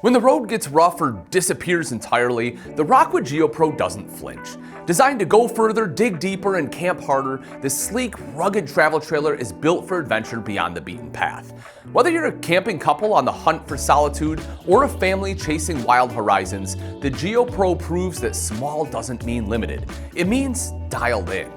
When the road gets rough or disappears entirely, the Rockwood Geo Pro doesn't flinch. Designed to go further, dig deeper, and camp harder, this sleek, rugged travel trailer is built for adventure beyond the beaten path. Whether you're a camping couple on the hunt for solitude or a family chasing wild horizons, the Geo Pro proves that small doesn't mean limited. It means dialed in.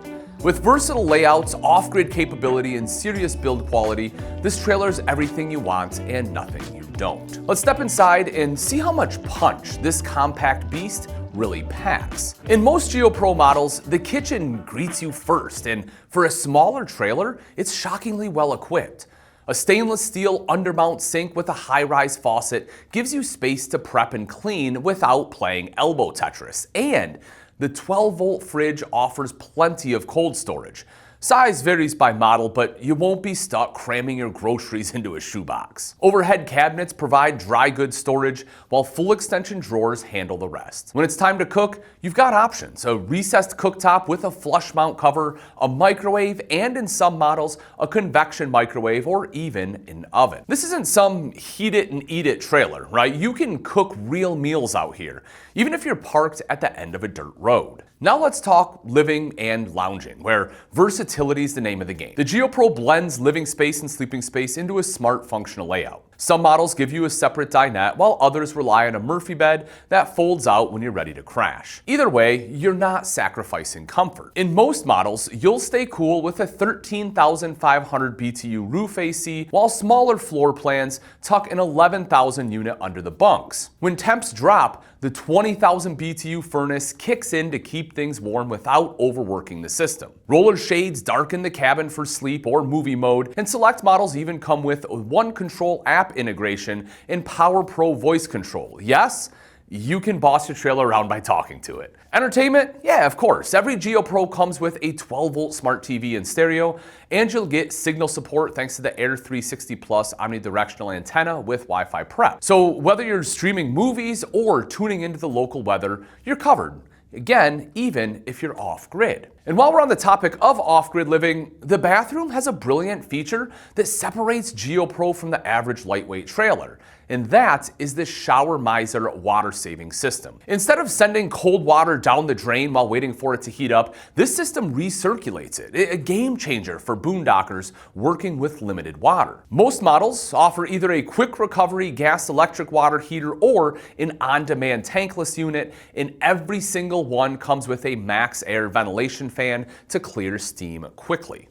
With versatile layouts, off-grid capability, and serious build quality, this trailer is everything you want and nothing you don't. Let's step inside and see how much punch this compact beast really packs. In most Geo Pro models, the kitchen greets you first, and for a smaller trailer, it's shockingly well equipped. A stainless steel undermount sink with a high-rise faucet gives you space to prep and clean without playing elbow Tetris, and the 12-volt fridge offers plenty of cold storage. Size varies by model, but you won't be stuck cramming your groceries into a shoebox. Overhead cabinets provide dry goods storage, while full extension drawers handle the rest. When it's time to cook, you've got options: a recessed cooktop with a flush mount cover, a microwave, and in some models, a convection microwave or even an oven. This isn't some heat it and eat it trailer, right? You can cook real meals out here, even if you're parked at the end of a dirt road. Now let's talk living and lounging, where versatility is the name of the game. The Geo Pro blends living space and sleeping space into a smart, functional layout. Some models give you a separate dinette, while others rely on a Murphy bed that folds out when you're ready to crash. Either way, you're not sacrificing comfort. In most models, you'll stay cool with a 13,500 BTU roof AC, while smaller floor plans tuck an 11,000 unit under the bunks. When temps drop, the 20,000 BTU furnace kicks in to keep things warm without overworking the system. Roller shades darken the cabin for sleep or movie mode, and select models even come with a One Control app integration and Power Pro voice control. Yes, you can boss your trailer around by talking to it. Entertainment? Yeah, of course. Every Geo Pro comes with a 12-volt smart TV and stereo, and you'll get signal support thanks to the Air 360 Plus omnidirectional antenna with Wi-Fi prep. So whether you're streaming movies or tuning into the local weather, you're covered. Again, even if you're off-grid. And while we're on the topic of off-grid living, the bathroom has a brilliant feature that separates Geo Pro from the average lightweight trailer, and that is the Shower Miser water-saving system. Instead of sending cold water down the drain while waiting for it to heat up, this system recirculates it, a game changer for boondockers working with limited water. Most models offer either a quick recovery gas-electric water heater or an on-demand tankless unit, and every single one comes with a max air ventilation fan to clear steam quickly.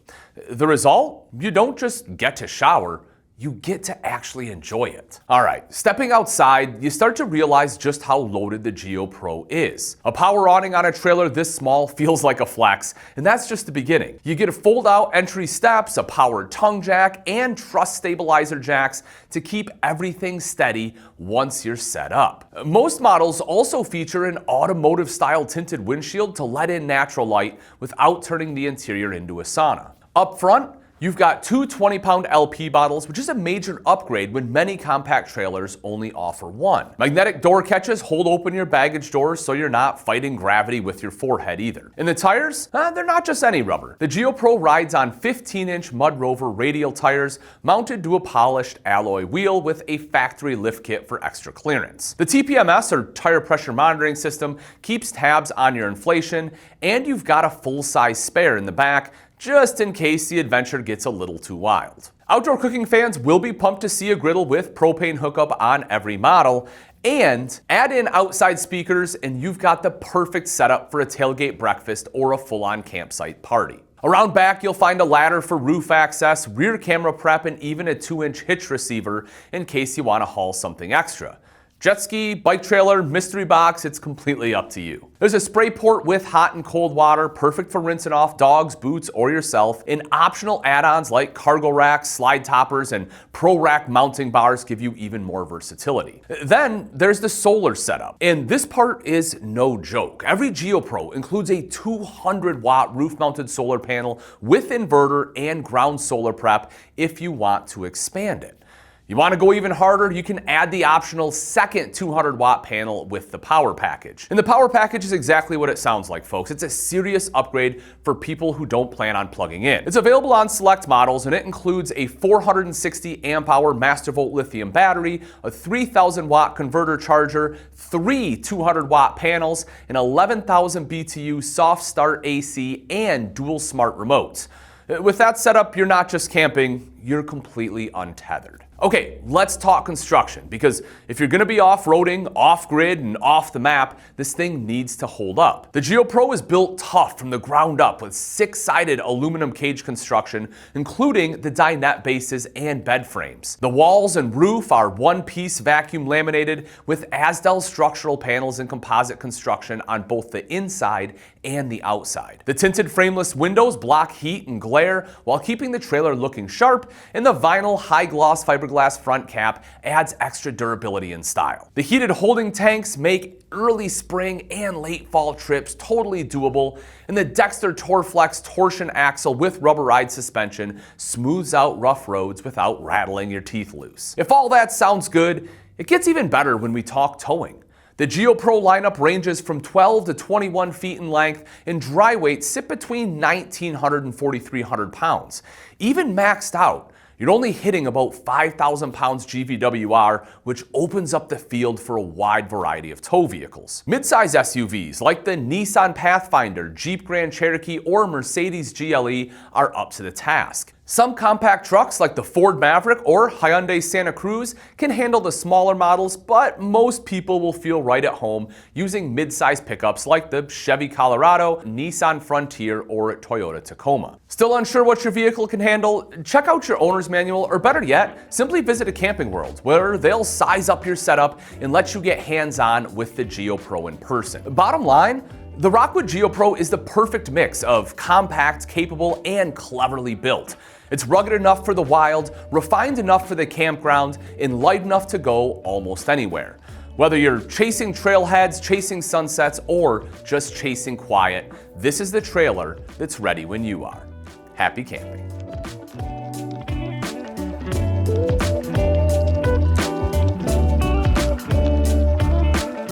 The result? You don't just get to shower, you get to actually enjoy it. All right, stepping outside, you start to realize just how loaded the Geo Pro is. A power awning on a trailer this small feels like a flex, and that's just the beginning. You get a fold-out entry steps, a powered tongue jack, and truss stabilizer jacks to keep everything steady once you're set up. Most models also feature an automotive-style tinted windshield to let in natural light without turning the interior into a sauna. Up front, you've got two 20-pound LP bottles, which is a major upgrade when many compact trailers only offer one. Magnetic door catches hold open your baggage doors so you're not fighting gravity with your forehead either. And the tires? They're not just any rubber. The Geo Pro rides on 15-inch Mud Rover radial tires mounted to a polished alloy wheel with a factory lift kit for extra clearance. The TPMS, or tire pressure monitoring system, keeps tabs on your inflation, and you've got a full-size spare in the back, just in case the adventure gets a little too wild. Outdoor cooking fans will be pumped to see a griddle with propane hookup on every model, and add in outside speakers and you've got the perfect setup for a tailgate breakfast or a full-on campsite party. Around back, you'll find a ladder for roof access, rear camera prep, and even a 2-inch hitch receiver in case you want to haul something extra. Jet ski, bike trailer, mystery box, it's completely up to you. There's a spray port with hot and cold water, perfect for rinsing off dogs, boots, or yourself, and optional add-ons like cargo racks, slide toppers, and pro rack mounting bars give you even more versatility. Then there's the solar setup, and this part is no joke. Every Geo Pro includes a 200-watt roof-mounted solar panel with inverter and ground solar prep if you want to expand it. You want to go even harder? You can add the optional second 200-watt panel with the power package. And the power package is exactly what it sounds like, folks. It's a serious upgrade for people who don't plan on plugging in. It's available on select models, and it includes a 460 amp hour Master Volt lithium battery, a 3,000-watt converter charger, 3 200-watt panels, an 11,000 BTU soft start AC, and dual smart remotes. With that setup, you're not just camping, you're completely untethered. Okay, let's talk construction, because if you're gonna be off-roading, off-grid, and off the map, this thing needs to hold up. The Geo Pro is built tough from the ground up with 6-sided aluminum cage construction, including the dinette bases and bed frames. The walls and roof are one-piece vacuum laminated with Asdel structural panels and composite construction on both the inside and the outside. The tinted frameless windows block heat and glare while keeping the trailer looking sharp, and the vinyl high-gloss fiberglass front cap adds extra durability and style. The heated holding tanks make early spring and late fall trips totally doable, and the Dexter Torflex torsion axle with rubberized suspension smooths out rough roads without rattling your teeth loose. If all that sounds good, it gets even better when we talk towing. The Geo Pro lineup ranges from 12 to 21 feet in length, and dry weights sit between 1,900 and 4,300 pounds. Even maxed out, you're only hitting about 5,000 pounds GVWR, which opens up the field for a wide variety of tow vehicles. Midsize SUVs like the Nissan Pathfinder, Jeep Grand Cherokee, or Mercedes GLE are up to the task. Some compact trucks like the Ford Maverick or Hyundai Santa Cruz can handle the smaller models, but most people will feel right at home using mid-size pickups like the Chevy Colorado, Nissan Frontier, or Toyota Tacoma. Still unsure what your vehicle can handle? Check out your owner's manual, or better yet, simply visit a Camping World where they'll size up your setup and let you get hands-on with the Geo Pro in person. Bottom line, the Rockwood Geo Pro is the perfect mix of compact, capable, and cleverly built. It's rugged enough for the wild, refined enough for the campground, and light enough to go almost anywhere. Whether you're chasing trailheads, chasing sunsets, or just chasing quiet, this is the trailer that's ready when you are. Happy camping.